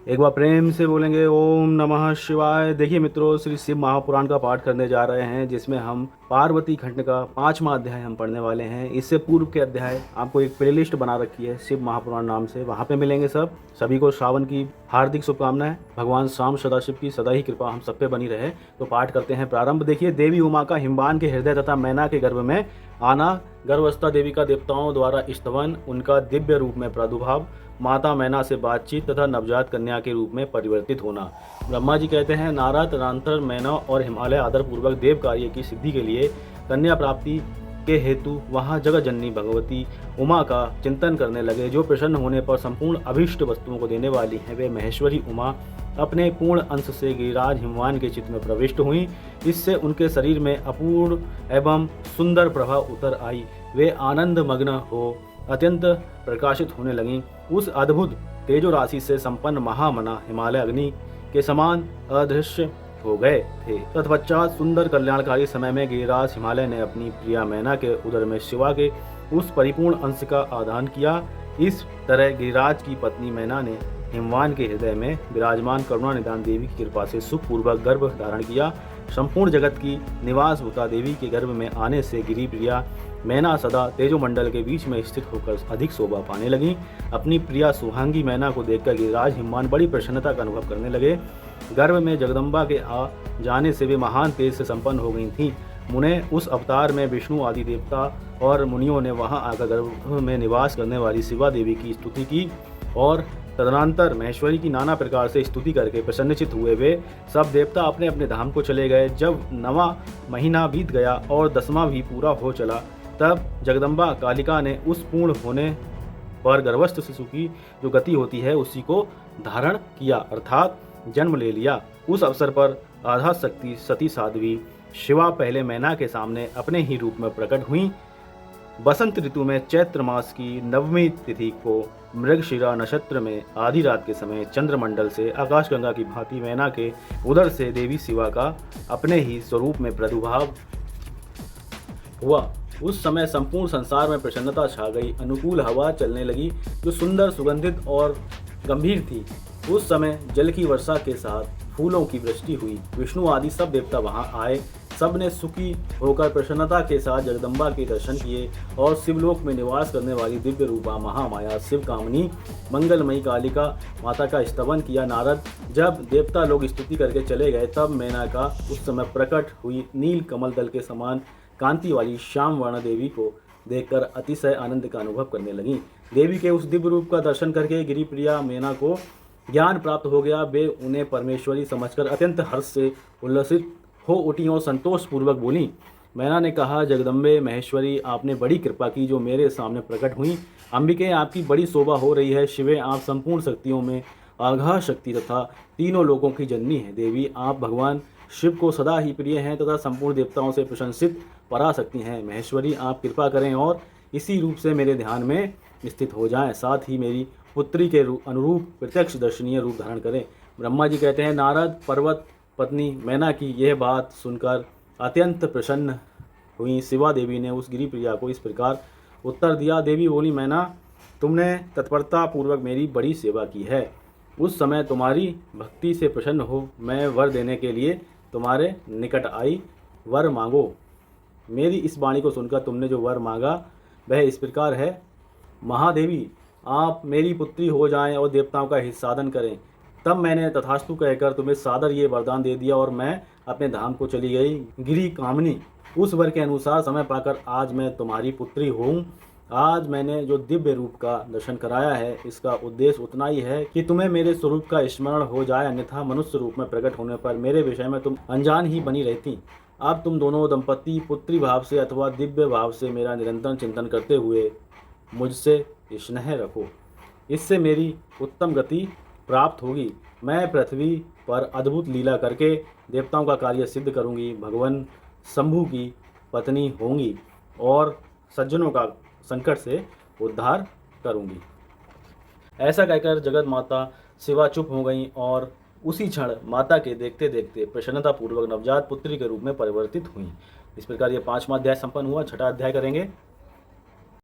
एक बार प्रेम से बोलेंगे ओम नमः शिवाय। देखिए मित्रों, श्री शिव महापुराण का पाठ करने जा रहे हैं, जिसमें हम पार्वती खंड का 5वां अध्याय हम पढ़ने वाले हैं। इससे पूर्व के अध्याय आपको एक प्लेलिस्ट बना रखी है शिव महापुराण नाम से, वहाँ पे मिलेंगे सब। सभी को श्रावण की हार्दिक शुभकामनाएं। भगवान श्याम सदाशिव की सदा ही कृपा हम सब पे बनी रहे। तो पाठ करते हैं प्रारंभ। देखिए, देवी उमा का हिमवान के हृदय तथा मैना के गर्भ में आना, गर्भावस्था देवी का देवताओं द्वारा स्तवन, उनका दिव्य रूप में प्रादुर्भाव, माता मैना से बातचीत तथा नवजात कन्या के रूप में परिवर्तित होना। ब्रह्मा जी कहते हैं, नारद तदनंतर मैना और हिमालय आदर पूर्वक देव कार्य की सिद्धि के लिए कन्या प्राप्ति के हेतु वहाँ जगत जननी भगवती उमा का चिंतन करने लगे। जो प्रसन्न होने पर संपूर्ण अभीष्ट वस्तुओं को देने वाली है, वे महेश्वरी उमा अपने पूर्ण अंश से गिरिराज हिमवान के चित्त में प्रविष्ट हुई। इससे उनके शरीर में अपूर्ण एवं सुंदर प्रभा उतर आई। वे आनंद मग्न हो अत्यंत प्रकाशित होने लगीं। उस अद्भुत तेजो राशि से संपन्न महामना हिमालय अग्नि के समान अदृश्य हो गए थे। तत्पश्चात सुंदर कल्याणकारी समय में गिरिराज हिमालय ने अपनी प्रिया मैना के उदर में शिवा के उस परिपूर्ण अंश का आदान किया। इस तरह गिरिराज की पत्नी मैना ने हिमवान के हृदय में विराजमान करुणा निदान देवी की कृपा से सुखपूर्वक गर्भ धारण किया। संपूर्ण जगत की निवास भूता देवी के गर्भ में आने से गिरि प्रिया मैना सदा तेजोमंडल के बीच में स्थित होकर अधिक शोभा पाने लगी। अपनी प्रिया सुहांगी मैना को देखकर गिरिराज हिमवान बड़ी प्रसन्नता का अनुभव करने लगे। गर्भ में जगदम्बा के आ जाने से वे महान तेज से संपन्न हो गई थीं। मुने उस अवतार में विष्णु आदि देवता और मुनियों ने वहां आकर गर्भ में निवास करने वाली शिवा देवी की स्तुति की और तदनंतर महेश्वरी की नाना प्रकार से स्तुति करके प्रसन्नचित हुए। वे सब देवता अपने अपने धाम को चले गए। जब 9वां महीना बीत गया और 10वां भी पूरा हो चला, तब जगदम्बा कालिका ने उस पूर्ण होने पर गर्भस्थ शिशु की जो गति होती है उसी को धारण किया, अर्थात जन्म ले लिया। उस अवसर पर आधा शक्ति सती साध्वी शिवा पहले मैना के सामने अपने ही रूप में प्रकट हुई। बसंत ऋतु में चैत्र मास की 9वीं तिथि को मृगशिरा नक्षत्र में आधी रात के समय चंद्रमंडल से आकाशगंगा की भांति मैना के उदर से देवी शिवा का अपने ही स्वरूप में प्रादुर्भाव हुआ। उस समय संपूर्ण संसार में प्रसन्नता छा गई। अनुकूल हवा चलने लगी जो सुंदर, सुगंधित और गंभीर थी। उस समय जल की वर्षा के साथ फूलों की वृष्टि हुई। विष्णु आदि सब देवता वहां आए। सब ने सुखी होकर प्रसन्नता के साथ जगदम्बा के दर्शन किए और शिवलोक में निवास करने वाली दिव्य रूपा महामाया शिव कामनी मंगलमयी कालिका माता का स्तवन किया। नारद जब देवता लोग स्तुति करके चले गए, तब मैना का उस समय प्रकट हुई नील कमल दल के समान कांति वाली श्याम वर्ण देवी को देखकर अतिशय आनंद का अनुभव करने लगी। देवी के उस दिव्य रूप का दर्शन करके गिरि प्रिया मैना को ज्ञान प्राप्त हो गया। वे उन्हें परमेश्वरी समझकर अत्यंत हर्ष से उल्लसित हो उठी और संतोष पूर्वक बोली। मैना ने कहा, जगदम्बे महेश्वरी, आपने बड़ी कृपा की जो मेरे सामने प्रकट हुई। अंबिके, आपकी बड़ी शोभा हो रही है। शिवे, आप संपूर्ण शक्तियों में आगाह शक्ति तथा तीनों लोकों की जननी है। देवी, आप भगवान शिव को सदा ही प्रिय हैं तथा संपूर्ण देवताओं से प्रशंसित पराशक्ति हैं। महेश्वरी, आप कृपा करें और इसी रूप से मेरे ध्यान में स्थित हो जाएं, साथ ही मेरी पुत्री के अनुरूप प्रत्यक्ष दर्शनीय रूप धारण करें। ब्रह्मा जी कहते हैं, नारद पर्वत पत्नी मैना की यह बात सुनकर अत्यंत प्रसन्न हुई। शिवा देवी ने उस गिरि प्रिया को इस प्रकार उत्तर दिया। देवी बोली, मैना, तुमने तत्परता पूर्वक मेरी बड़ी सेवा की है। उस समय तुम्हारी भक्ति से प्रसन्न हो मैं वर देने के लिए तुम्हारे निकट आई। वर मांगो। मेरी इस वाणी को सुनकर तुमने जो वर मांगा वह इस प्रकार है, महादेवी, आप मेरी पुत्री हो जाएं और देवताओं का हित साधन करें। तब मैंने तथास्तु कहकर तुम्हें सादर ये वरदान दे दिया और मैं अपने धाम को चली गई। गिरि कामनी, उस वर के अनुसार समय पाकर आज मैं तुम्हारी पुत्री हूँ। आज मैंने जो दिव्य रूप का दर्शन कराया है, इसका उद्देश्य उतना ही है कि तुम्हें मेरे स्वरूप का स्मरण हो जाए, अन्यथा मनुष्य रूप में प्रकट होने पर मेरे विषय में तुम अनजान ही बनी रहती। अब तुम दोनों दंपति पुत्री भाव से अथवा दिव्य भाव से मेरा निरंतर चिंतन करते हुए मुझसे स्नेह रखो। इससे मेरी उत्तम गति प्राप्त होगी। मैं पृथ्वी पर अद्भुत लीला करके देवताओं का कार्य सिद्ध करूंगी। भगवान शंभु की पत्नी होंगी और सज्जनों का संकट से उद्धार करूंगी। ऐसा कहकर जगत माता शिवा चुप हो गईं और उसी क्षण माता के देखते देखते प्रसन्नता पूर्वक नवजात पुत्री के रूप में परिवर्तित हुई। इस प्रकार ये 5वां अध्याय संपन्न हुआ। 6ठा अध्याय करेंगे।